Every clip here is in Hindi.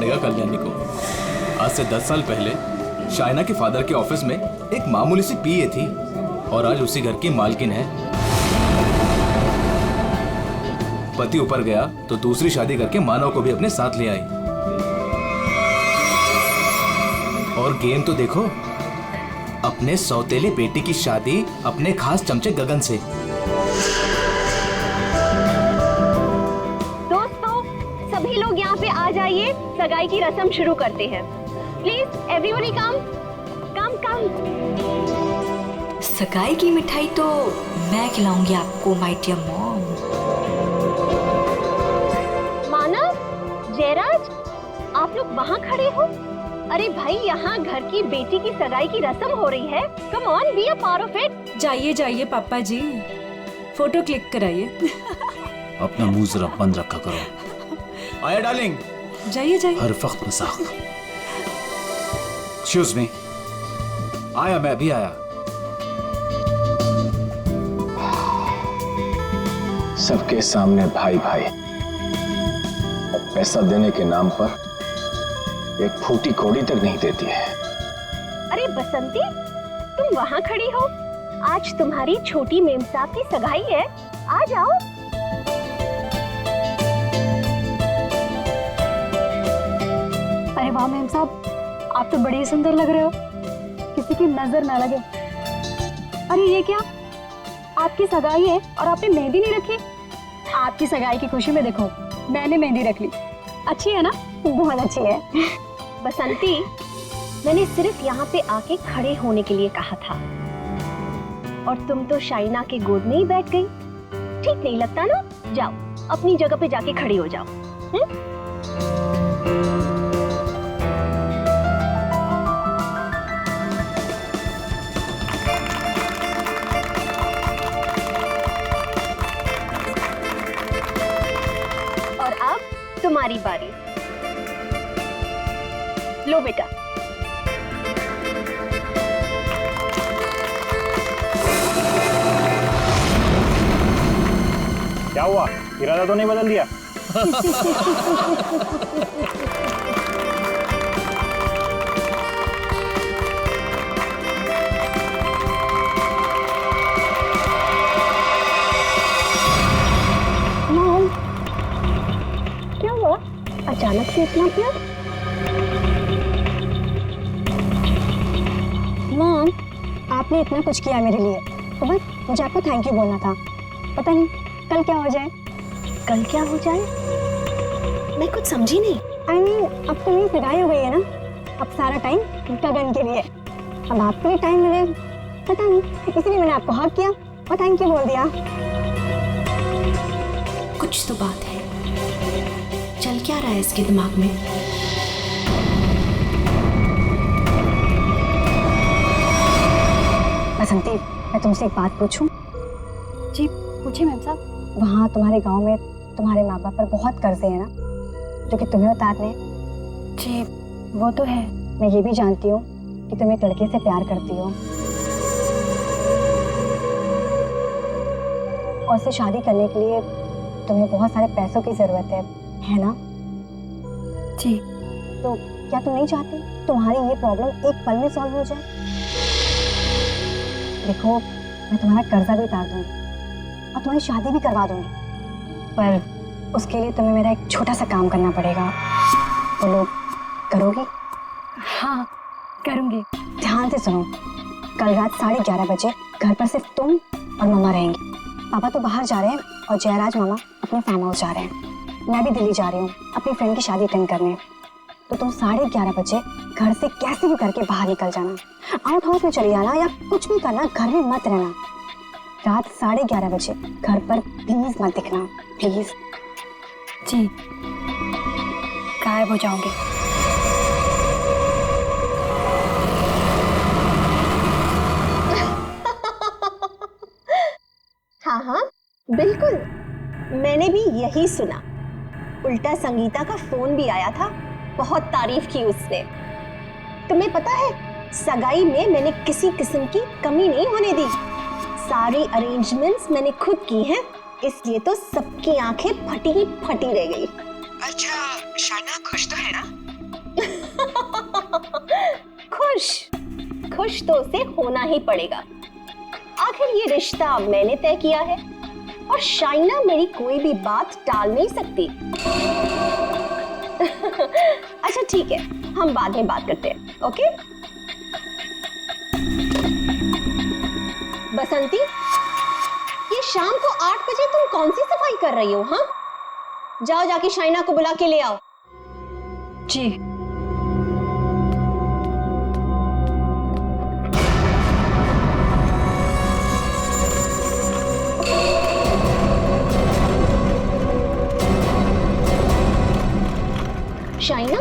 पड़ेगा कल्याणी को। आज से 10 साल पहले शाइना के फादर के ऑफिस में एक मामूली सी पीए थी और आज उसी घर की मालकिन है। पति ऊपर गया तो दूसरी शादी करके मानव को भी अपने साथ ले आई। और गेम तो देखो, अपने सौतेले बेटी की शादी अपने खास चमचे गगन से। दोस्तों, सभी लोग यहाँ पे आ जाइए, सगाई की रस्म शुरू करते हैं। प्लीज एवरीबॉडी कम कम कम। सगाई की मिठाई तो मैं खिलाऊंगी आपको माय डियर मॉम। मानव, जयराज, आप लोग वहाँ खड़े हो? अरे भाई, यहाँ घर की बेटी की सगाई की रस्म हो रही है। Come on, be a part of it. जाइए जाइए पापा जी, फोटो क्लिक कराइए। अपना मुंह जरा बंद रखा करो। आया डार्लिंग। जाइए जाइए। हर वक्त मजाक। Excuse me. आया, मैं अभी आया। सबके सामने भाई भाई, पैसा देने के नाम पर एक फूटी कौड़ी तक नहीं देती है। अरे बसंती, तुम वहाँ खड़ी हो? आज तुम्हारी छोटी मेम साहब की सगाई है, आ जाओ। अरे वाह मेम साहब, आप तो बड़े सुंदर लग रहे हो, किसी की नजर ना लगे। अरे ये क्या, आपकी सगाई है और आपने मेहंदी नहीं रखी? आपकी सगाई की खुशी में देखो, मैंने मेहंदी रख ली। अच्छी है ना? बहुत अच्छी है। बसंती, मैंने सिर्फ यहाँ पे आके खड़े होने के लिए कहा था और तुम तो शाइना के गोद में ही बैठ गई। ठीक नहीं लगता ना? जाओ, अपनी जगह पे जाके खड़ी हो जाओ। और अब तुम्हारी बारी। लो बेटा। क्या हुआ, इरादा तो नहीं बदल दिया? मॉम, क्या हुआ? अचानक से इतना प्यार? मॉम, आपने इतना कुछ किया मेरे लिए, तो बस मुझे आपको थैंक यू बोलना था। पता नहीं कल क्या हो जाए। कल क्या हो जाए? मैं कुछ समझी नहीं। I mean, अब तो मेरी सगाई हो गई है ना, अब सारा टाइम गगन के लिए। अब आपको भी टाइम मिले, पता नहीं, इसलिए मैंने आपको हक किया और थैंक यू बोल दिया। कुछ तो बात है, चल क्या रहा है इसके दिमाग में? बसंती, मैं तुमसे एक बात पूछूं? जी पूछिए मैम साहब। वहाँ तुम्हारे गांव में तुम्हारे माँ बाप पर बहुत कर्जे हैं ना, जो कि तुम्हें उतारने हैं? जी वो तो है। मैं ये भी जानती हूँ कि तुम एक लड़के से प्यार करती हो और उससे शादी करने के लिए तुम्हें बहुत सारे पैसों की जरूरत है ना? जी। तो क्या तुम नहीं चाहती तुम्हारी ये प्रॉब्लम एक पल में सॉल्व हो जाए? देखो, मैं तुम्हारा कर्जा भी उतार दूंगी और तुम्हारी शादी भी करवा दूंगी, पर उसके लिए तुम्हें मेरा एक छोटा सा काम करना पड़ेगा। बोलो, करोगी? हाँ करूंगी। ध्यान से सुनो, कल रात 11:30 बजे घर पर सिर्फ तुम और मम्मा रहेंगी। पापा तो बाहर जा रहे हैं और जयराज मामा अपने फार्म हाउस जा रहे हैं। मैं भी दिल्ली जा रही हूँ अपनी फ्रेंड की शादी अटेंड करने। तो तुम 11:30 बजे घर से कैसे भी करके बाहर निकल जाना, आउट हाउस में चले जाना या कुछ भी करना, घर में मत रहना। रात 11:30 बजे घर पर प्लीज मत दिखना, प्लीज। जी, गायब हो जाओगे। हाँ हाँ बिल्कुल, मैंने भी यही सुना। उल्टा संगीता का फोन भी आया था, बहुत तारीफ की उसने। तुम्हें पता है, सगाई में मैंने किसी किस्म की कमी नहीं होने दी। सारी अरेंजमेंट्स मैंने खुद की हैं, इसलिए तो सबकी आंखें फटी ही फटी रह गई। अच्छा, शाइना खुश तो है ना? खुश तो उसे होना ही पड़ेगा। आखिर ये रिश्ता मैंने तय किया है और शाइना मेरी कोई भी बात टाल नहीं सकती। अच्छा ठीक है, हम बाद में बात करते हैं, ओके? बसंती, ये शाम को 8 बजे तुम कौन सी सफाई कर रही हो? हाँ, जाओ जाके शाइना को बुला के ले आओ। जी। शाइना,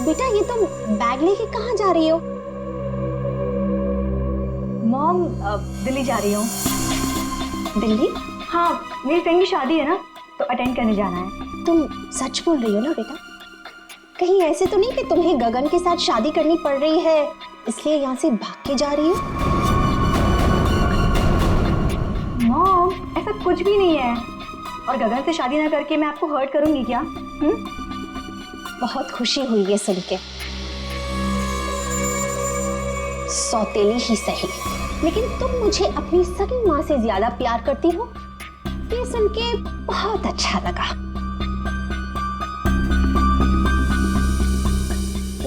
बेटा ये तुम बैग लेके कहाँ जा रही हो? मॉम, दिल्ली जा रही हूँ। दिल्ली? हाँ, मेरी फ्रेंड की शादी है ना, तो अटेंड करने जाना है। तुम सच बोल रही हो ना बेटा? कहीं ऐसे तो नहीं कि तुम्हें गगन के साथ शादी करनी पड़ रही है इसलिए यहाँ से भाग के जा रही हो? मॉम, ऐसा कुछ भी नहीं है। और गगन से शादी ना करके मैं आपको हर्ट करूंगी क्या? बहुत खुशी हुई ये सुन के। सौतेली ही सही, लेकिन तुम मुझे अपनी सगी माँ से ज्यादा प्यार करती हो, ये सुन के बहुत अच्छा लगा।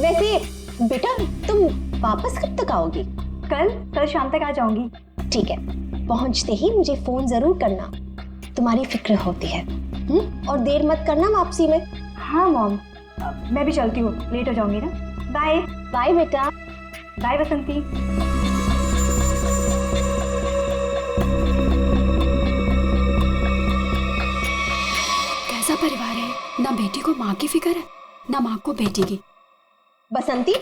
वैसे बेटा तुम वापस कब तक आओगी? कल शाम तक आ जाऊंगी। ठीक है, पहुंचते ही मुझे फोन जरूर करना, तुम्हारी फिक्र होती है। और देर मत करना वापसी में। हाँ मॉम, मैं भी चलती हूँ, लेट हो जाऊंगी ना। बाय। बाय बेटा। बाय बसंती। कैसा परिवार है, ना बेटी को माँ की फिक्र है ना माँ को बेटी की। बसंती,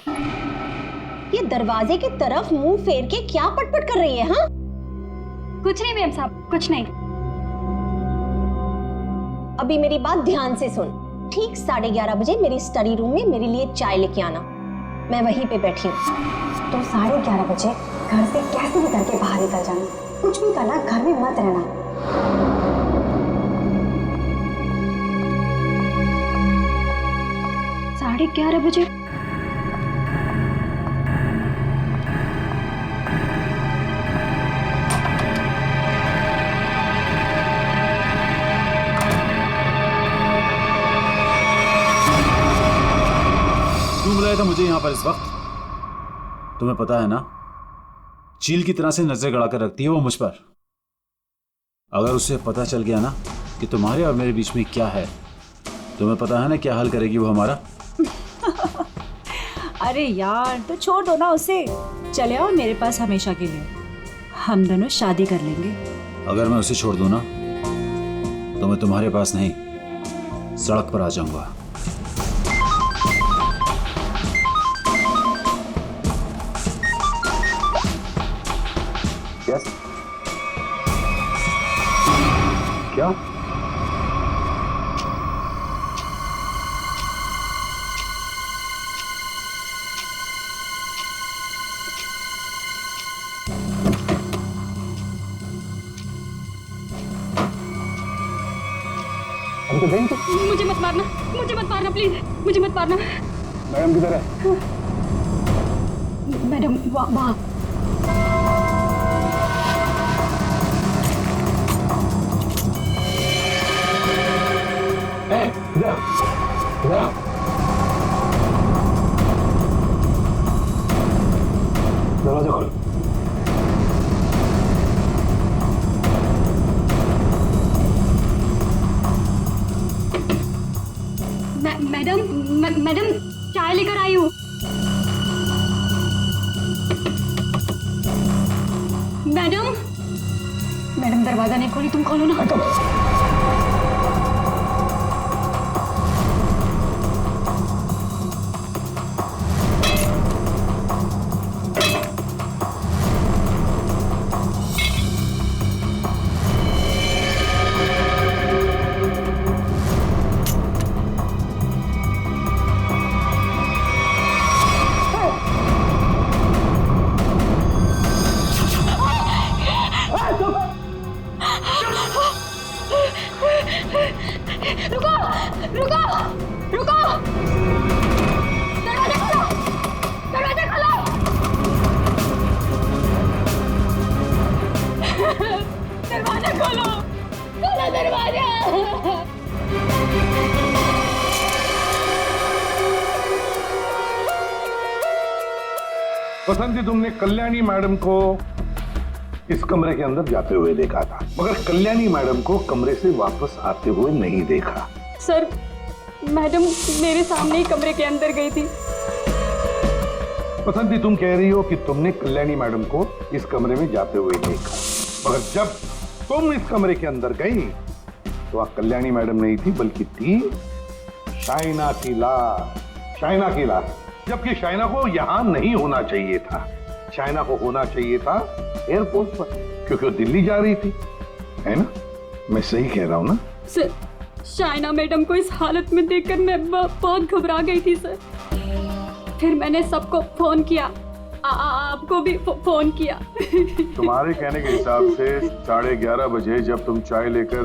ये दरवाजे की तरफ मुंह फेर के क्या पटपट कर रही है? हाँ, कुछ नहीं मैम साहब, कुछ नहीं। अभी मेरी बात ध्यान से सुन। ठीक 11:30 बजे मेरी स्टडी रूम में मेरे लिए चाय लेके आना, मैं वहीं पे बैठी हूँ। तो 11:30 बजे घर से कैसे भी करके बाहर निकल जाना, कुछ भी करना, घर में मत रहना। 11:30 बजे? क्यों बुलाया था मुझे यहाँ पर इस वक्त? तुम्हें पता है ना, चील की तरह से नजर गड़ा कर रखती है वो मुझ पर। अगर उसे पता चल गया ना कि तुम्हारे और मेरे बीच में क्या है, तुम्हें पता है ना क्या हाल करेगी वो हमारा। अरे यार, तो छोड़ दो ना उसे, चले आओ मेरे पास हमेशा के लिए, हम दोनों शादी कर लेंगे। अगर मैं उसे छोड़ दूं ना तो मैं तुम्हारे पास नहीं, सड़क पर आ जाऊंगा। यस, क्या? हम तो देंगे। मुझे मत मारना प्लीज, मुझे मत मारना। मैडम किधर है? मैडम वहाँ। दरवाजा खोलो। मैडम चाय लेकर आई हूँ। मैडम दरवाजा नहीं खोली, तुम खोलो ना। रुको, दरवाजा खोलो, बसंती, तुमने कल्याणी मैडम को इस कमरे के अंदर जाते हुए देखा था, मगर कल्याणी मैडम को कमरे से वापस आते हुए नहीं देखा। सर, मैडम मेरे सामने ही कमरे के अंदर गई थी। बसंती, तुम कह रही हो कि तुमने कल्याणी मैडम को इस कमरे में जाते हुए देखा, मगर जब तुम इस कमरे के अंदर गई तो वहां कल्याणी मैडम नहीं थी, बल्कि थी शाइना की लाश। शाइना की लाश, जबकि शाइना को यहां नहीं होना चाहिए था। शाइना को होना चाहिए था एयरपोर्ट पर, क्योंकि वो दिल्ली जा रही थी, है ना? मैं सही कह रहा हूं ना? सर, शाइना मैडम को इस हालत में देखकर मैं बहुत घबरा गई थी सर। फिर मैंने सबको फोन किया, आपको भी फोन किया। तुम्हारे कहने के हिसाब से 11:30 बजे जब तुम चाय लेकर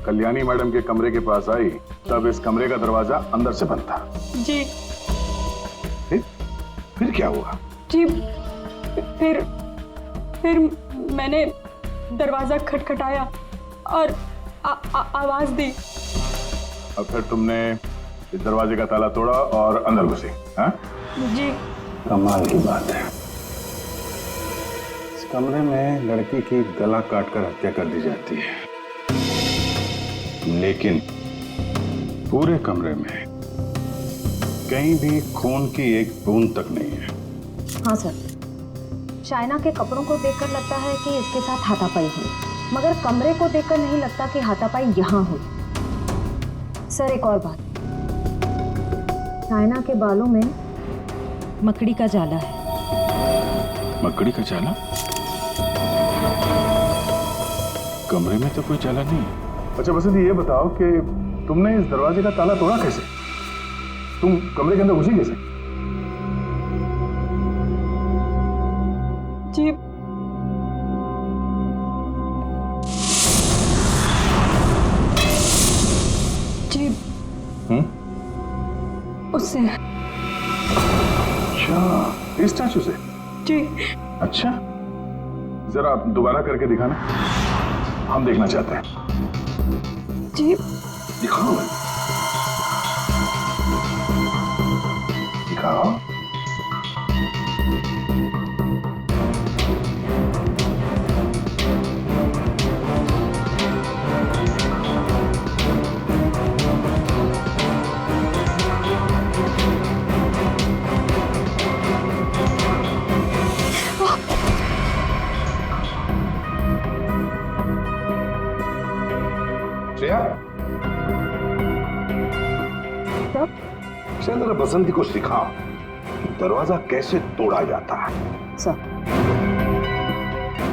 कल्याणी मैडम के कमरे के पास आई, तब इस कमरे का दरवाजा अंदर से बंद था। जी। फिर क्या हुआ? जी, फिर मैंने दरवाजा खटखटाया और आवाज दी। और फिर तुमने इस दरवाजे का ताला तोड़ा और अंदर घुसे? हाँ? जी। कमाल की बात है, इस कमरे में लड़की की गला काटकर हत्या कर दी जाती है, लेकिन पूरे कमरे में कहीं भी खून की एक बूंद तक नहीं है। हाँ सर, शाइना के कपड़ों को देखकर लगता है कि इसके साथ हाथापाई हुई, मगर कमरे को देखकर नहीं लगता कि हाथापाई यहाँ हुई। सर, एक और बात, शाइना के बालों में मकड़ी का जाला है। मकड़ी का जाला? कमरे में तो कोई जाला नहीं। अच्छा बसंती, ये बताओ कि तुमने इस दरवाजे का ताला तोड़ा कैसे? तुम कमरे के अंदर घुसी कैसे? जी, जी। उससे। अच्छा, इस स्टैचू से? जी। अच्छा, जरा आप दोबारा करके दिखाना, हम देखना चाहते हैं। जी। दिखाओ, दिखाओ। जरा बसंती को सिखाओ दरवाजा कैसे तोड़ा जाता है। सर,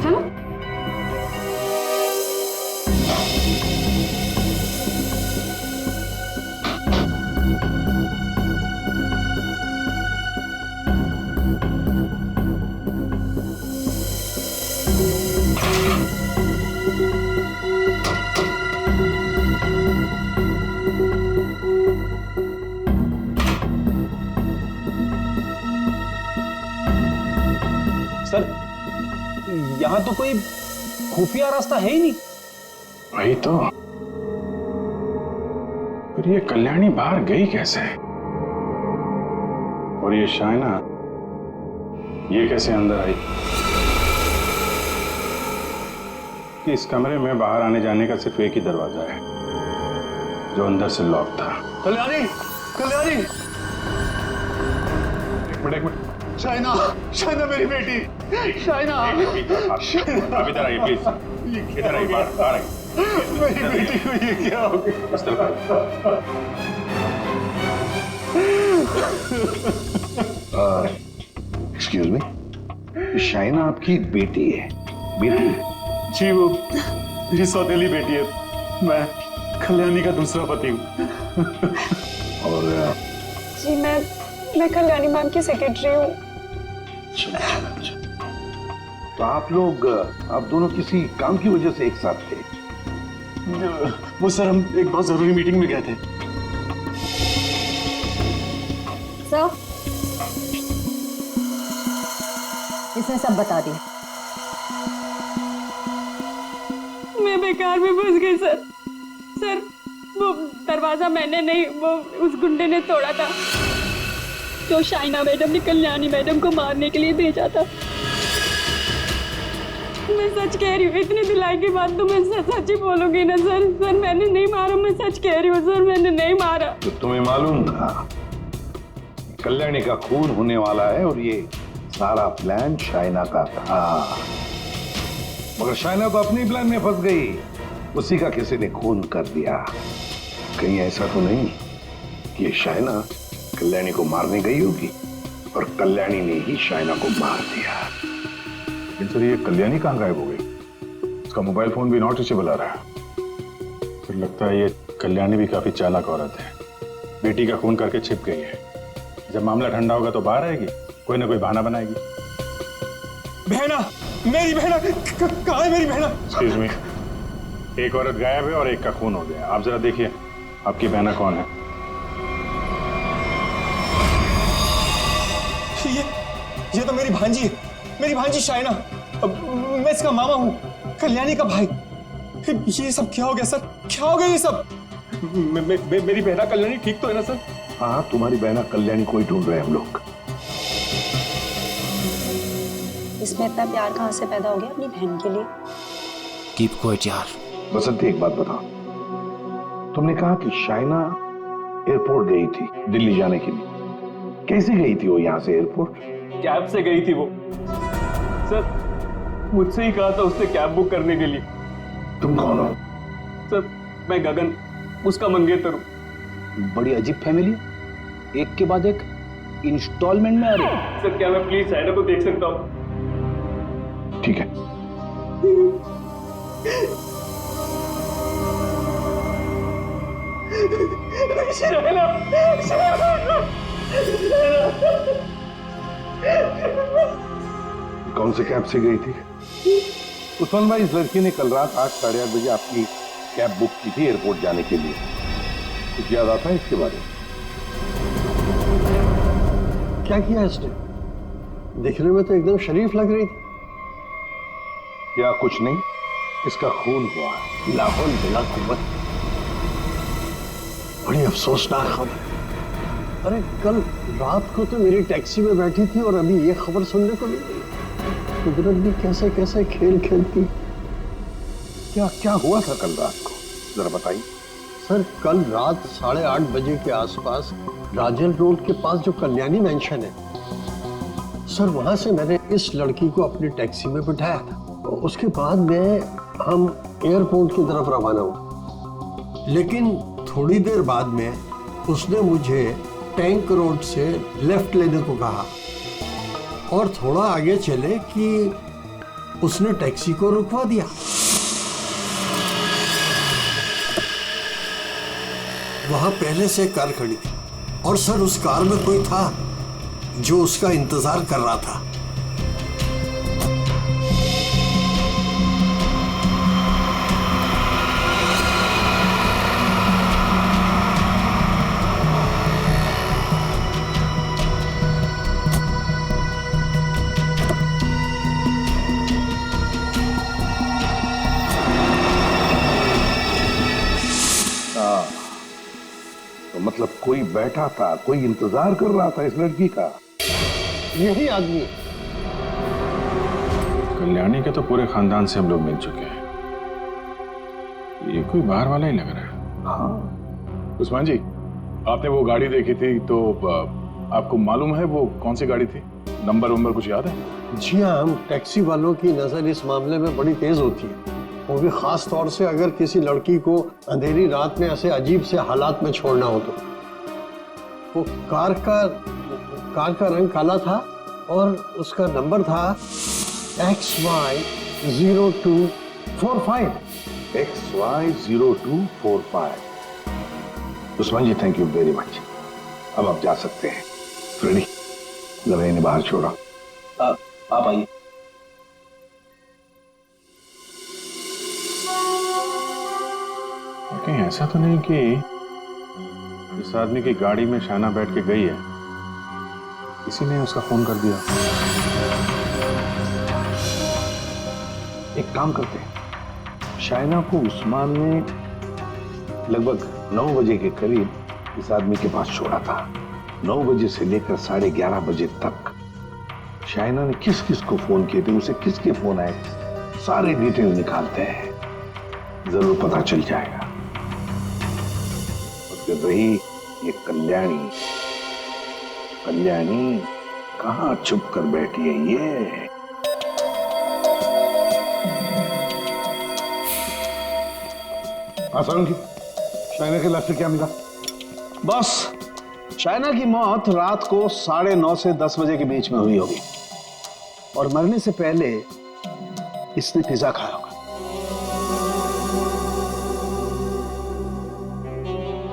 चलो। सर, यहाँ तो कोई खुफिया रास्ता है ही नहीं। वही तो, फिर ये कल्याणी बाहर गई कैसे? और ये शाइना, ये कैसे अंदर आई? कि इस कमरे में बाहर आने जाने का सिर्फ एक ही दरवाजा है, जो अंदर से लॉक था। कल्याणी, कल्याणी, एक मिनट। शाइना, शाइना मेरी बेटी, शाइना। आप इधर आइए प्लीज, इधर आइए, बाहर आइए। मेरी बेटी को ये क्या हो गया? इस तरफ आइए। एक्सक्यूज मी, शाइना आपकी बेटी है? बेटी? जी, वो मेरी सौतेली बेटी है। मैं कल्याणी का दूसरा पति हूँ। और जी, मैं कल्याणी मैम की सेक्रेटरी हूँ। तो आप दोनों किसी काम की वजह से एक साथ थे? वो सर, हम एक बहुत जरूरी मीटिंग में गए थे। सर, इसने सब बता दिया। मैं बेकार में फंस गई सर। सर, वो दरवाजा मैंने नहीं, वो उस गुंडे ने तोड़ा था। तो शाइना मैडम ने कल्याणी मैडम को मारने के लिए भेजा था। मैं सच कह रही हूँ, इतनी दिलाई के बाद तो मैं सच ही बोलूंगी ना सर। सर मैंने नहीं मारा, मैं सच कह रही हूँ सर, मैंने नहीं मारा। तो तुम्हें मालूम था कल्याणी का खून होने वाला है और ये सारा प्लान शाइना का था, मगर शाइना तो अपनी प्लान में फंस गई। उसी का किसी ने खून कर दिया। कहीं ऐसा तो नहीं कि ये शाइना कल्याणी को मारने गई होगी और कल्याणी ने ही शाइना को मार दिया। लेकिन सर ये कल्याणी कहाँ गायब हो गई? उसका मोबाइल फोन भी नॉट रीचेबल आ रहा है। फिर लगता है ये कल्याणी भी काफी चालाक औरत है, बेटी का खून करके छिप गई है। जब मामला ठंडा होगा तो बाहर आएगी, कोई ना कोई बहाना बनाएगी। बहना, मेरी बहना कहाँ है? मेरी बहना। एक्सक्यूज मी, एक औरत गायब है और एक का खून हो गया। आप जरा देखिए आपकी बहना कौन है। ये तो मेरी भांजी है, मेरी भांजी शाइना। मैं इसका मामा हूँ, कल्याणी का भाई। ये सब क्या हो गया सर? क्या हो गया ये सब? मेरी बहना कल्याणी ठीक तो है ना सर? हाँ, तुम्हारी बहना कल्याणी को ही ढूंढ रहे हैं हम लोग। इसमें इतना प्यार कहाँ से पैदा हो गया अपनी बहन के लिए? कीप क्वाइट यार। बसंती, एक बात बताओ, तुमने कहा कि शाइना एयरपोर्ट गई थी दिल्ली जाने के लिए। कैसे गई थी वो यहाँ से एयरपोर्ट? कैब से गई थी वो सर। मुझसे ही कहा था उसने कैब बुक करने के लिए। तुम कौन हो? सर मैं गगन, उसका मंगेतर हूँ। बड़ी अजीब फैमिली, एक के बाद एक इंस्टॉलमेंट में आ रही। सर क्या मैं प्लीज शाइना को देख सकता हूँ? ठीक है। शाइना, कौन से कैब से गई थी? उस्मान भाई, इस लड़की ने कल रात 8, साढ़े 8 बजे आपकी कैब बुक की थी एयरपोर्ट जाने के लिए। कुछ याद आता है इसके बारे में? क्या किया इसने? दिखने में तो एकदम शरीफ लग रही थी। क्या कुछ नहीं, इसका खून हुआ। लाहौल बिला कुव्वत। बड़ी अफसोसनाक खबर। अरे कल रात को तो मेरी टैक्सी में बैठी थी और अभी ये खबर सुनने को मिल गई। कुदरत भी कैसे कैसे खेल खेलती। क्या क्या हुआ था कल रात को, जरा बताइए। सर कल रात 8:30 बजे के आसपास राजन रोड के पास जो कल्याणी मैंशन है सर, वहां से मैंने इस लड़की को अपनी टैक्सी में बिठाया था। उसके बाद हम एयरपोर्ट की तरफ रवाना हुए। लेकिन थोड़ी देर बाद में उसने मुझे टैंक रोड से लेफ्ट लेने को कहा और थोड़ा आगे चले कि उसने टैक्सी को रुकवा दिया। वहां पहले से कार खड़ी थी और सर उस कार में कोई था जो उसका इंतजार कर रहा था। मतलब कोई बैठा था, कोई इंतजार कर रहा था इस लड़की का। यही आदमी। कल्याणी के तो पूरे खानदान से हम लोग मिल चुके हैं, ये कोई बाहर वाला ही लग रहा है। हाँ उस्मान जी, आपने वो गाड़ी देखी थी तो आपको मालूम है वो कौन सी गाड़ी थी? नंबर कुछ याद है? जी हाँ, हम टैक्सी वालों की नजर इस मामले में बड़ी तेज होती है, वो भी खास तौर से अगर किसी लड़की को अंधेरी रात में ऐसे अजीब से हालात में छोड़ना हो तो। वो कार का रंग काला था और उसका नंबर था XY0245। XY0245। Usman ji, thank you very much. अब आप जा सकते हैं। रेडी, जरा इन्हें बाहर छोड़ा। आप आइए। कहीं ऐसा तो नहीं कि इस आदमी की गाड़ी में शाइना बैठ के गई है, किसी ने उसका फोन कर दिया? एक काम करते हैं, शाइना को उस्मान ने लगभग 9 बजे के करीब इस आदमी के पास छोड़ा था। 9 बजे से लेकर 11:30 बजे तक शाइना ने किस किस को फोन किए थे, उसे किसके फोन आए, सारे डिटेल निकालते हैं, जरूर पता चल जाएगा। और फिर रही ये कल्याणी, कल्याणी कहां छुप कर बैठी है ये? आसान की शाइना के लाश से क्या मिला? बस शाइना की मौत रात को 9:30 से 10 बजे के बीच में हुई होगी और मरने से पहले इसने पिज्जा खाया होगा।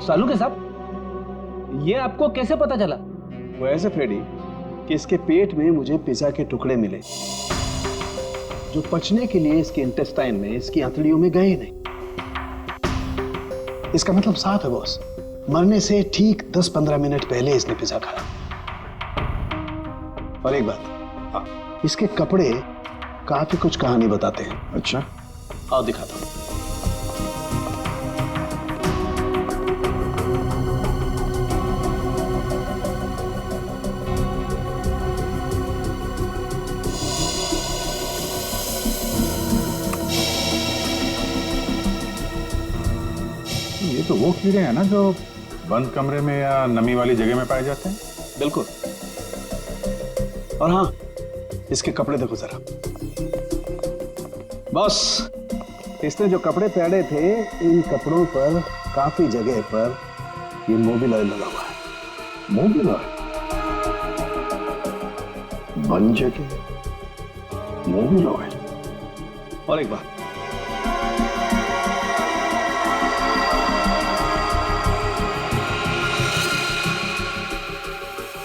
सालू के साहब, ये आपको कैसे पता चला? वो ऐसे फ्रेडी कि इसके पेट में मुझे पिज्जा के टुकड़े मिले जो पचने के लिए इसके इंटेस्टाइन में, इसकी आंतड़ियों में गए नहीं। इसका मतलब साफ है बॉस, मरने से ठीक 10-15 मिनट पहले इसने पिज्जा खाया। और एक बात, इसके कपड़े काफी कुछ कहानी बताते हैं। अच्छा, आओ दिखाता हूं। ये तो वो कीड़े हैं ना जो बंद कमरे में या नमी वाली जगह में पाए जाते हैं? बिल्कुल। और हाँ, इसके कपड़े देखो जरा। बस इसने जो कपड़े पहने थे, इन कपड़ों पर काफी जगह पर ये मोबिल ऑयल लगा हुआ है। Mobil oil? बन जगह मोबिल ऑयल? और एक बात,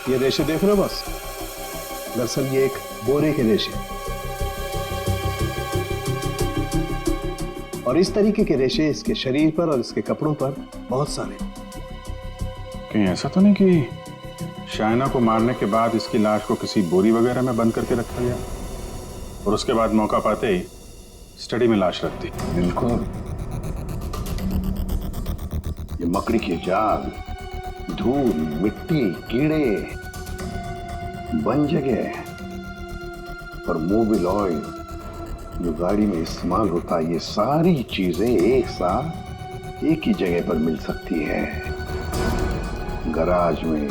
ये रेशे देख रहे हो बस? दरअसल ये एक बोरे के रेशे, और इस तरीके के रेशे इसके शरीर पर और इसके कपड़ों पर बहुत सारे। कहीं ऐसा तो नहीं कि शाइना को मारने के बाद इसकी लाश को किसी बोरी वगैरह में बंद करके रखा गया और उसके बाद मौका पाते ही स्टडी में लाश रख दी? बिल्कुल। ये मकड़ी के जाल, धूल, मिट्टी, कीड़े, बन जगह और मोबिल ऑयल जो गाड़ी में इस्तेमाल होता है, ये सारी चीजें एक साथ एक ही जगह पर मिल सकती है। गराज में,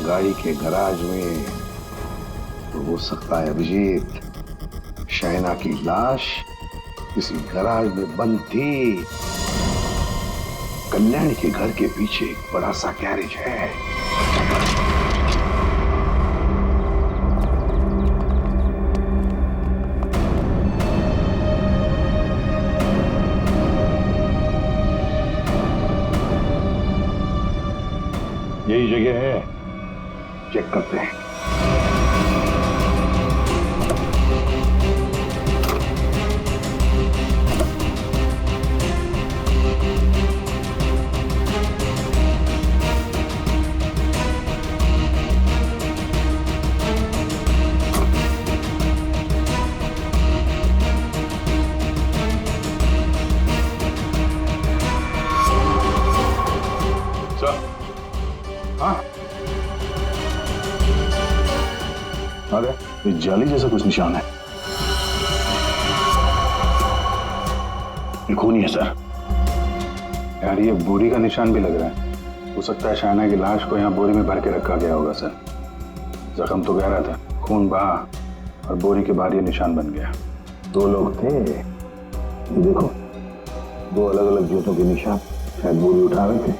गाड़ी के गराज में। तो हो सकता है अभिजीत, शाइना की लाश किसी गराज में बंद थी। कल्याणी के घर के पीछे एक बड़ा सा गैरेज है। यही जगह है, चेक करते हैं। अरे ये जाली जैसा कुछ निशान है। ये खूनी है सर। यार ये बोरी का निशान भी लग रहा है। हो सकता है शाइना की लाश को यहाँ बोरी में भर के रखा गया होगा सर। जख्म तो गहरा था, खून बहा और बोरी के बाहर ये निशान बन गया। 2 लोग थे, ये देखो 2 अलग अलग जूतों के निशान, शायद बोरी उठा रहे थे।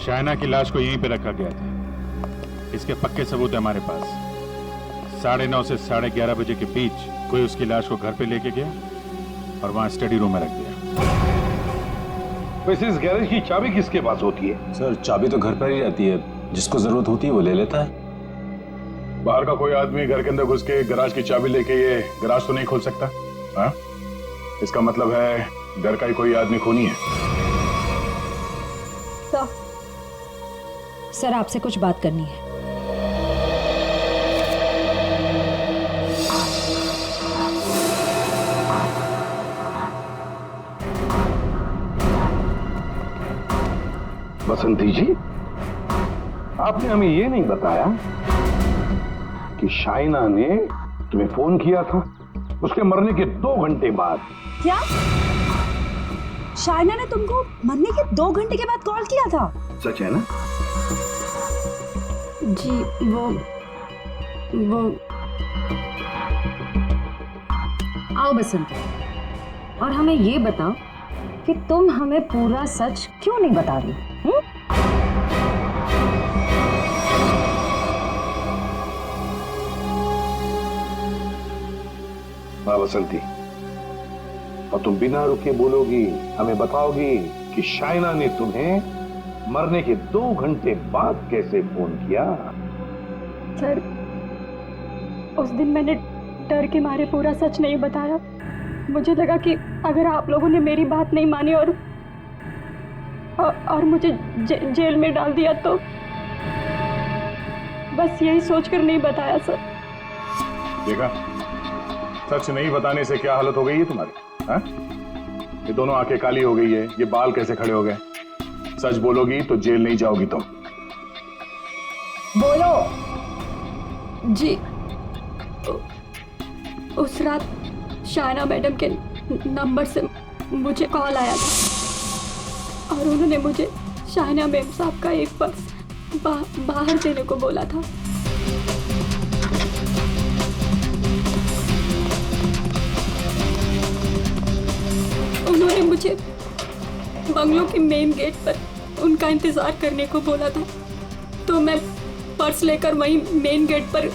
शाइना की लाश को यहीं पे रखा गया था। इसके पक्के सबूत है हमारे पास। 9:30 से 11:30 बजे के बीच कोई उसकी लाश को घर पे लेके गया और वहां स्टडी रूम में रख दिया। वैसे इस गैरेज की चाबी किसके पास होती है? सर चाबी तो घर पर ही रहती है, जिसको जरूरत होती है वो ले लेता है। बाहर का कोई आदमी घर के अंदर घुस के गराज की चाबी लेके ये गराज तो नहीं खोल सकता। हाँ? इसका मतलब है घर का ही कोई आदमी खूनी है। सर आपसे कुछ बात करनी है। बसंती जी, आपने हमें ये नहीं बताया कि शाइना ने तुम्हें फोन किया था उसके मरने के 2 घंटे बाद। क्या शाइना ने तुमको मरने के 2 घंटे के बाद कॉल किया था? सच है ना? जी वो आओ बसंती, और हमें ये बताओ कि तुम हमें पूरा सच क्यों नहीं बता रही? हाँ बसंती, और तुम बिना रुके बोलोगी, हमें बताओगी कि शाइना ने तुम्हें मरने के 2 घंटे बाद कैसे फोन किया? सर, उस दिन मैंने डर के मारे पूरा सच नहीं बताया। मुझे लगा कि अगर आप लोगों ने मेरी बात नहीं मानी और मुझे जेल में डाल दिया तो बस यही सोचकर नहीं बताया सर। देखा, सच नहीं बताने से क्या हालत हो गई है तुम्हारी? हाँ? ये दोनों आंखें काली हो गई है, ये बाल कैसे खड़े हो गए? सच बोलोगी तो जेल नहीं जाओगी तुम। बोलो। जी, उस रात शाइना मैडम के नंबर से मुझे कॉल आया था और उन्होंने मुझे शाइना मैम साहब का एक पर्स बाहर देने को बोला था। उन्होंने मुझे बंगलों के मेन गेट पर उनका इंतजार करने को बोला था, तो मैं पर्स लेकर वहीं मेन गेट पर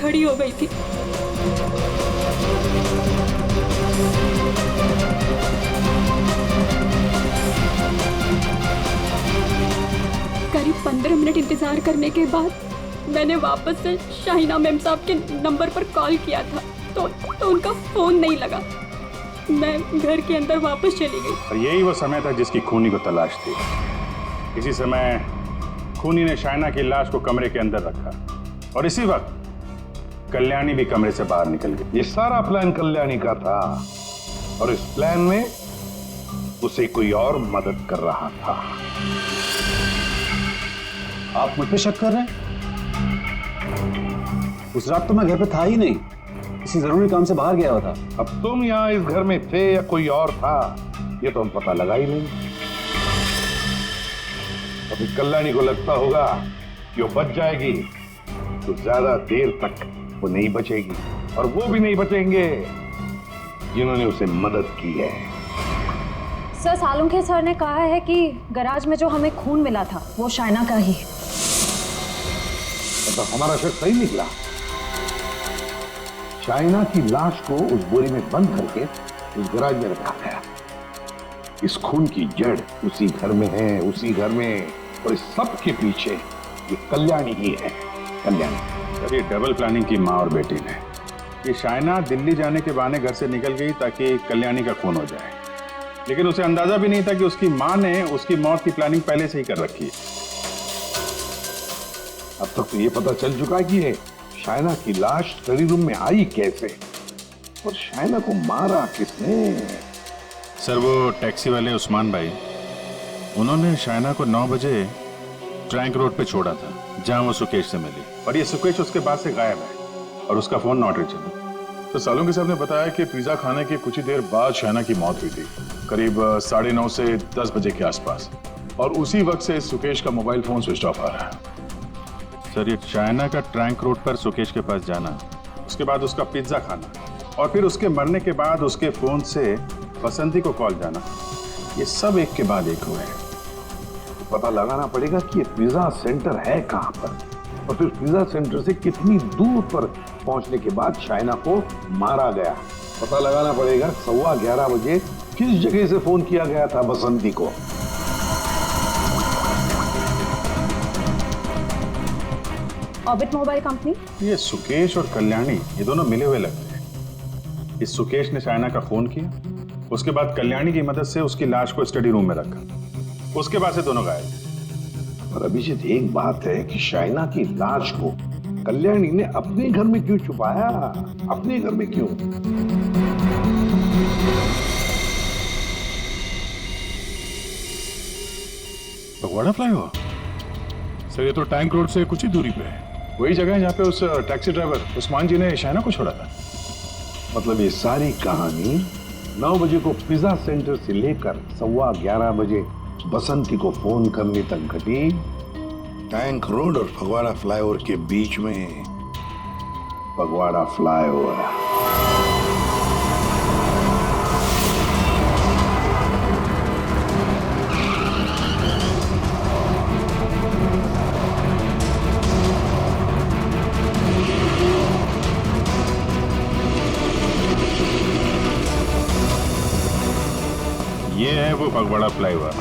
खड़ी हो गई थी। करीब 15 मिनट इंतजार करने के बाद मैंने वापस से शाइना मैम साहब के नंबर पर कॉल किया था, तो उनका फोन नहीं लगा। मैं घर के अंदर वापस चली गई। और यही वो समय था जिसकी खूनी को तलाश थी। इसी समय खूनी ने शाइना की लाश को कमरे के अंदर रखा और इसी वक्त कल्याणी भी कमरे से बाहर निकल गई। ये सारा प्लान कल्याणी का था और इस प्लान में उसे कोई और मदद कर रहा था। आप मुझ पे शक कर रहे हैं? उस रात तो मैं घर पे था ही नहीं, किसी जरूरी काम से बाहर गया हुआ था। अब तुम यहाँ इस घर में थे या कोई और था, ये तो हम पता लगा ही नहीं। अभी कल्याणी को लगता होगा कि वो बच जाएगी, तो ज्यादा देर तक वो नहीं बचेगी, और वो भी नहीं बचेंगे जिन्होंने उसे मदद की है। सर, सालुंखे सर ने कहा है कि गैराज में जो हमें खून मिला था वो शाइना का ही है। तो हमारा शक सही निकला। शाइना की लाश को उस बोरी में बंद करके उस गैराज में रखा गया। इस खून की जड़ उसी घर में है, उसी घर में, और इस सब के पीछे ये कल्याणी ही है। कल्याणी। ये डबल प्लानिंग की माँ और बेटी ने। ये शाइना दिल्ली जाने के बहाने घर से निकल गई ताकि कल्याणी का खून हो जाए, लेकिन उसे अंदाजा भी नहीं था कि उसकी माँ ने उसकी मौत की प्लानिंग पहले से ही कर रखी है। अब तक तो ये पता चल चुका है कि ये शाइना की लाश स्टडी रूम में आई कैसे, और शाइना को मारा किसने? सर, वो टैक्सी वाले उस्मान भाई, उन्होंने शाइना को 9 बजे ट्रैंक रोड पे छोड़ा था जहां वो सुकेश से मिली, और ये सुकेश उसके बाद से गायब है और उसका फोन नॉट रीचेबल। तो सालुंखे साहब ने बताया कि पिज्जा खाने के कुछ ही देर बाद शाइना की मौत हुई थी, करीब 9:30 से 10 बजे के आसपास, और उसी वक्त से सुकेश का मोबाइल फोन स्विच ऑफ आ रहा है। सर, ये शाइना का ट्रैंक रोड पर सुकेश के पास जाना, उसके बाद उसका पिज्जा खाना, और फिर उसके मरने के बाद उसके फोन से बसंती को कॉल जाना, ये सब एक के बाद एक हुए। तो पता लगाना पड़ेगा कि ये पिज्जा सेंटर है कहां पर, और फिर पिज्जा सेंटर से कितनी दूर पर पहुंचने के बाद शाइना को मारा गया। पता लगाना पड़ेगा 11:15 बजे किस जगह से फोन किया गया था बसंती को। Orbit mobile company. ये सुकेश और कल्याणी, ये दोनों मिले हुए लगते हैं। इस सुकेश ने शाइना का फोन किया, उसके बाद कल्याणी की मदद से उसकी लाश को स्टडी रूम में रखा, उसके बाद से दोनों गायब। और अभिजीत, एक बात है कि शाइना की लाश को कल्याणी ने अपने घर में क्यों छुपाया? अपने घर में क्यों? फगवाड़ा फ्लाईओवर? सर ये तो टैंक रोड से कुछ ही दूरी पे है। वही जगह है जहाँ पे उस टैक्सी ड्राइवर उस्मान जी ने शाइना को छोड़ा था। मतलब ये सारी कहानी 9 बजे को पिज्जा सेंटर से लेकर 11:15 बजे बसंती को फोन करने तक घटी टैंक रोड और फगवाड़ा फ्लाईओवर के बीच में। फगवाड़ा फ्लाईओवर। ये है वो फगवाड़ा फ्लाईओवर।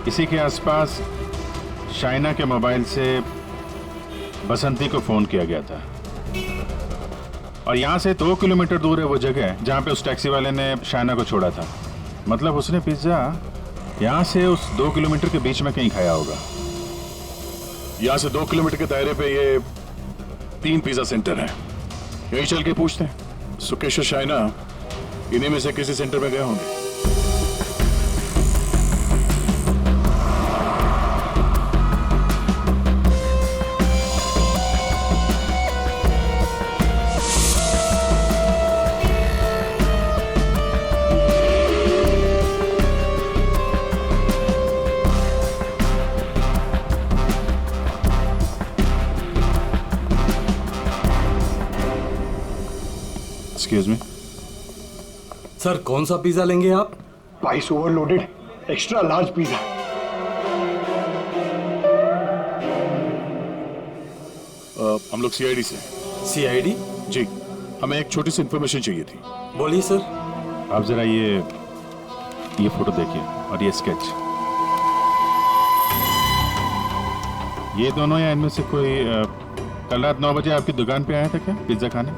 इसी के आसपास शाइना के मोबाइल से बसंती को फोन किया गया था और यहाँ से 2 किलोमीटर दूर है वो जगह जहाँ पे उस टैक्सी वाले ने शाइना को छोड़ा था। मतलब उसने पिज्जा यहाँ से उस 2 किलोमीटर के बीच में कहीं खाया होगा। यहाँ से 2 किलोमीटर के दायरे पे ये 3 पिज्जा सेंटर हैं। यही चल के पूछते हैं। सुकेश और शाइना इन्हीं में से किसी सेंटर में गए होंगे। एक्सक्यूज मी सर, कौन सा पिज्जा लेंगे आप? Spice overloaded extra large pizza. हम लोग सीआईडी से। सीआईडी? जी, हमें एक छोटी सी इंफॉर्मेशन चाहिए थी। बोलिए सर। आप जरा ये फोटो देखिए और ये स्केच। ये दोनों या इनमें से कोई कल रात 9 बजे आपकी दुकान पे आया था क्या पिज्जा खाने?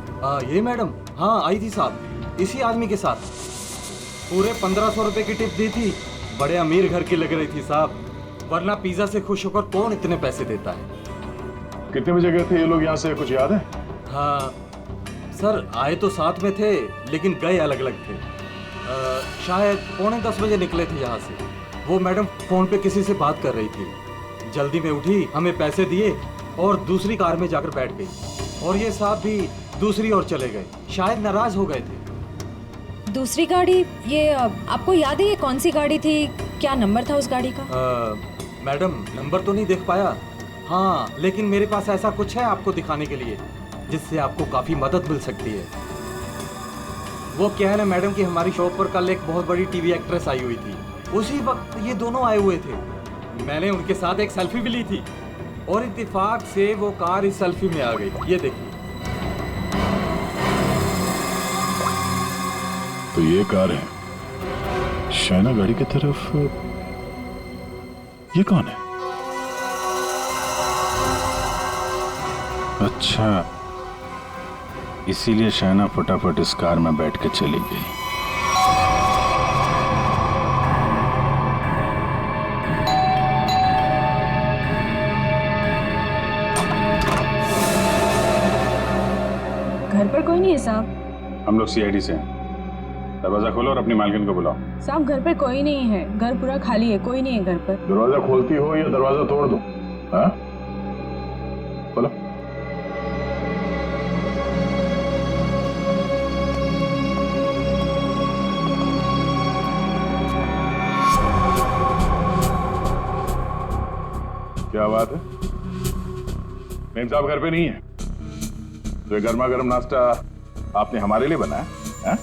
ये मैडम, हाँ आई थी साहब, इसी आदमी के साथ। पूरे 1500 रुपए की टिप दी थी। बड़े अमीर घर की लग रही थी साहब, वरना पिज्जा से खुश होकर कौन इतने पैसे देता है। कितने बजे गए थे ये लोग यहाँ से, कुछ याद है? हाँ सर, आए तो साथ में थे लेकिन गए अलग अलग थे। शायद 9:45 बजे निकले थे यहाँ से। वो मैडम फोन पे किसी से बात कर रही थी। जल्दी में उठी, हमें पैसे दिए और दूसरी कार में जाकर बैठ गई। और ये साहब भी दूसरी ओर चले गए, शायद नाराज हो गए थे। दूसरी गाड़ी, ये आपको याद है ये कौन सी गाड़ी थी? क्या नंबर था उस गाड़ी का? मैडम नंबर तो नहीं देख पाया। हाँ, लेकिन मेरे पास ऐसा कुछ है आपको दिखाने के लिए जिससे आपको काफी मदद मिल सकती है। वो क्या है ना मैडम कि हमारी शॉप पर कल एक बहुत बड़ी टीवी एक्ट्रेस आई हुई थी। उसी वक्त ये दोनों आए हुए थे। मैंने उनके साथ एक सेल्फी भी ली थी और इत्तेफाक से वो कार इस सेल्फी में आ गई। ये देखिए। तो ये कार है शाइना गाड़ी की तरफ। ये कौन है? अच्छा, इसीलिए शाइना फटाफट इस कार में बैठ के चली गई। घर पर कोई नहीं है साहब। हम लोग सीआईडी से हैं। दरवाजा खोलो और अपनी मालकिन को बुलाओ। साहब घर पर कोई नहीं है, घर पूरा खाली है, कोई नहीं है घर पर। दरवाजा खोलती हो या दरवाजा तोड़ दो? हाँ, बोलो। क्या बात है? मेम साहब घर पे नहीं है तो ये गर्मा गर्म नाश्ता आपने हमारे लिए बनाया है?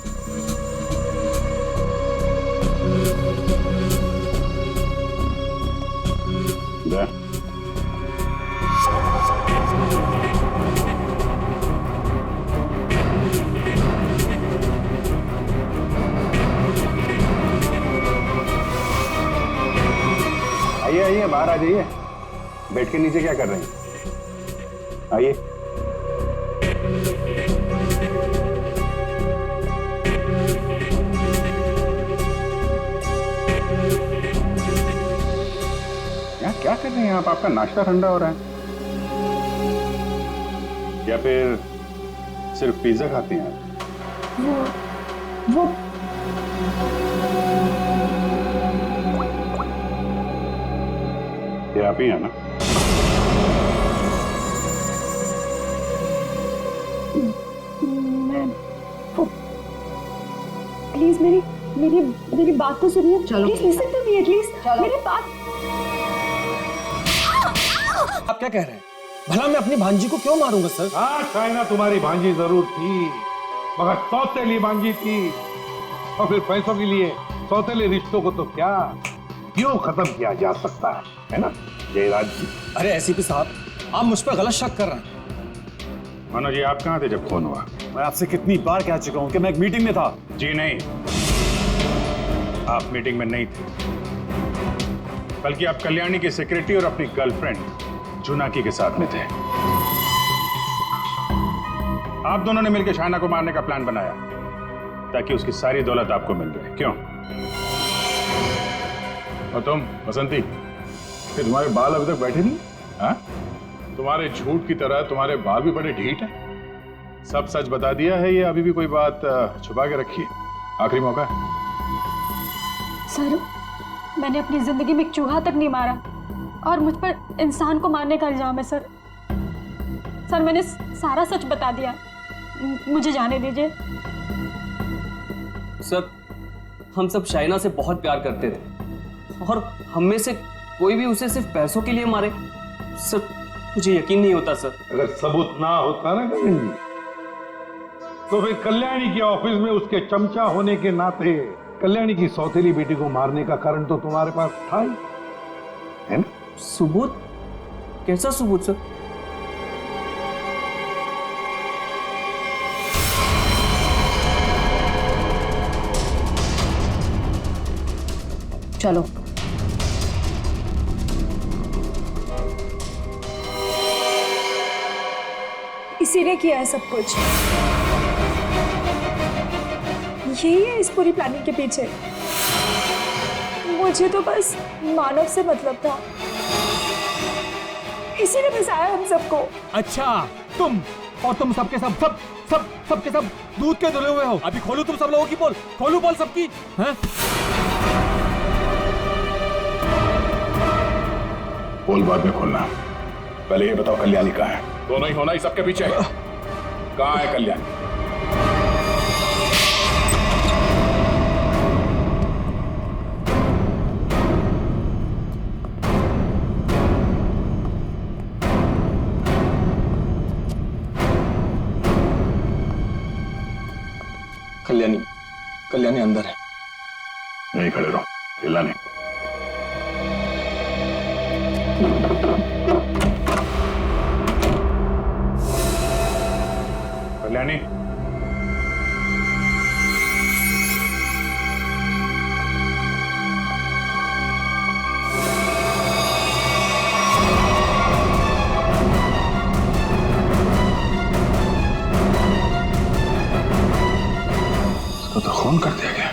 आइए आइए, बाहर आ जाइए। बैठ के नीचे क्या कर रहे हैं? आइए। क्या कर रहे हैं आप? आपका नाश्ता ठंडा हो रहा है या फिर सिर्फ पिज्जा खाते हैं? वो ये आप ही हैं ना? प्लीज मेरी बात तो सुनिए। चलो please listen to me at least. मेरी बात। आप क्या कह रहे हैं? भला मैं अपनी भांजी को क्यों मारूंगा सर? हाँ शाइना तुम्हारी भांजी जरूर थी, मगर सौतेली भांजी थी। और फिर पैसों के लिए सौतेले रिश्तों को तो क्या क्यों खत्म किया जा सकता है ना जयराज जी? अरे एसीपी साहब, आप मुझ पर गलत शक कर रहे हैं। मनोज जी, आप कहाँ थे जब फोन हुआ? मैं आपसे कितनी बार कह चुका हूँ कि मैं एक मीटिंग में था। जी नहीं, आप मीटिंग में नहीं थे, बल्कि आप कल्याणी के सेक्रेटरी और अपनी गर्लफ्रेंड जुनाकी के साथ में थे। आप दोनों ने मिलकर शाइना को मारने का प्लान बनाया ताकि उसकी सारी दौलत आपको मिल जाए। क्यों? और तुम बसंती, फिर तुम्हारे बाल अभी तक बैठे नहीं? हाँ? तुम्हारे झूठ की तरह तुम्हारे बाल भी बड़े ढीठ हैं। सब सच बता दिया है या अभी भी कोई बात छुपा के रखी है? आखिरी मौका है। सर, मैंने अपनी जिंदगी में एक चूहा तक नहीं मारा और मुझ पर इंसान को मारने का इल्जाम है सर। सर, मैंने सारा सच बता दिया, मुझे जाने दीजिए। सर, हम सब शाइना से बहुत प्यार करते थे और हम में से कोई भी उसे सिर्फ पैसों के लिए मारे, सर मुझे यकीन नहीं होता सर। अगर सबूत ना होता ना गगन जी, तो फिर कल्याणी के ऑफिस में उसके चमचा होने के नाते कल्याणी की सौतेली बेटी को मारने का कारण तो तुम्हारे पास था ही, है ना? सबूत? कैसा सबूत सर? चलो इसी ने किया है सब कुछ। यही है इस पूरी प्लानिंग के पीछे। मुझे तो बस मानव से मतलब था, इसी ने फंसाया हम सबको। अच्छा, तुम और तुम सबके सबके सब दूध के धुले हुए हो। अभी खोलू तुम सब लोगों की पोल, खोलू पोल सबकी। हैं? पोल बाद में खोलना, पहले ये बताओ कल्याणी कहाँ है? दोनों ही होना ही सबके पीछे है। कहाँ है कल्याणी? कल्याणी अंदर है। नहीं खड़े रहो, हिलना नहीं। कल्याणी, इसको तो खून कर दिया गया।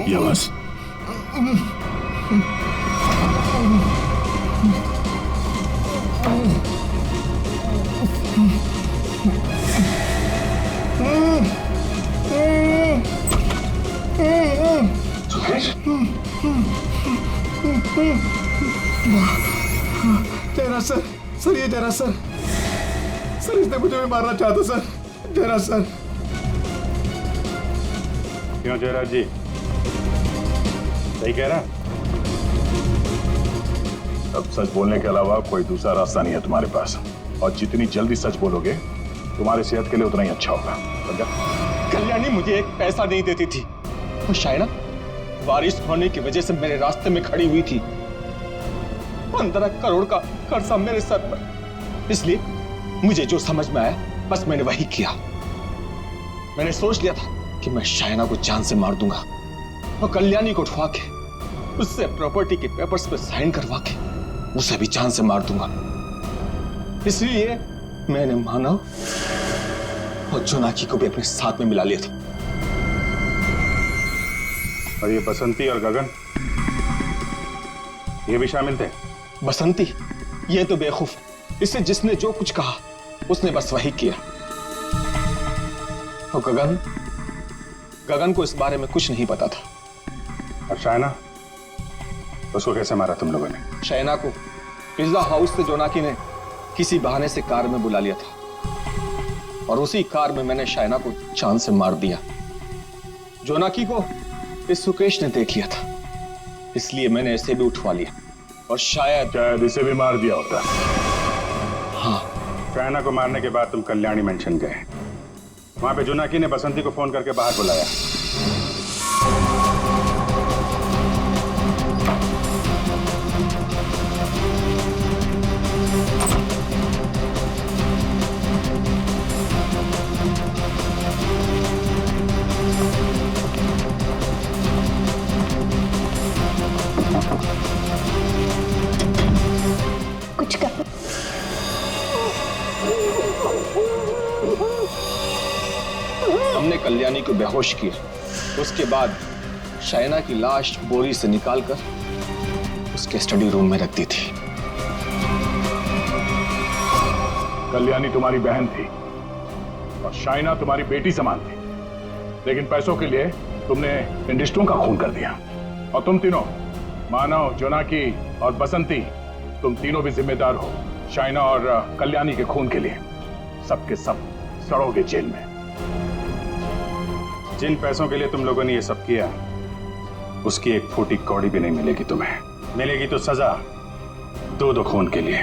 ये बस जयराज सर, ये जयराज सर, इसने मुझे भी मारना चाहता सर। जयराज सर। क्यों जयराज जी, सही कह रहा? अब सच बोलने के अलावा कोई दूसरा रास्ता नहीं है तुम्हारे पास, और जितनी जल्दी सच बोलोगे तुम्हारी सेहत के लिए उतना ही अच्छा होगा। समझा? कल्याणी मुझे एक पैसा नहीं देती थी, और शायना बारिश होने की वजह से मेरे रास्ते में खड़ी हुई थी। 15 करोड़ का कर्जा मेरे सर पर। इसलिए मुझे जो समझ में आया बस मैंने वही किया। मैंने सोच लिया था कि मैं शायना को जान से मार दूंगा और कल्याणी को उठवा के उससे प्रॉपर्टी के पेपर्स पे साइन करवा के उसे भी जान से मार दूंगा। इसलिए मैंने मानव और जुनाकी को भी अपने साथ में मिला लिया था। और ये बसंती और गगन, ये भी शामिल थे? बसंती ये तो बेवकूफ, इससे जिसने जो कुछ कहा उसने बस वही किया। और गगन को इस बारे में कुछ नहीं पता था। और शाइना, उसको कैसे मारा तुम लोगों ने? शाइना को पिज्जा हाउस से जोनाकी ने किसी बहाने से कार में बुला लिया था और उसी कार में मैंने शाइना को जान से मार दिया। जोनाकी को इस सुकेश ने देख लिया था, इसलिए मैंने इसे भी उठवा लिया और शायद इसे भी मार दिया होता। हाँ। शाइना को मारने के बाद तुम कल्याणी मेंशन गए। वहां पे जोनाकी ने बसंती को फोन करके बाहर बुलाया। कुछ कर। हमने कल्याणी को बेहोश किया। उसके बाद शाइना की लाश बोरी से निकालकर उसके स्टडी रूम में रख दी थी। कल्याणी तुम्हारी बहन थी और शाइना तुम्हारी बेटी समान थी, लेकिन पैसों के लिए तुमने इंडस्ट्रियों का खून कर दिया। और तुम तीनों, मानव, जोनाकी और बसंती, तुम तीनों भी जिम्मेदार हो शाइना और कल्याणी के खून के लिए। सबके सब सड़ोगे जेल में। जिन पैसों के लिए तुम लोगों ने ये सब किया, उसकी एक फूटी कौड़ी भी नहीं मिलेगी तुम्हें। मिलेगी तो सजा दो खून के लिए।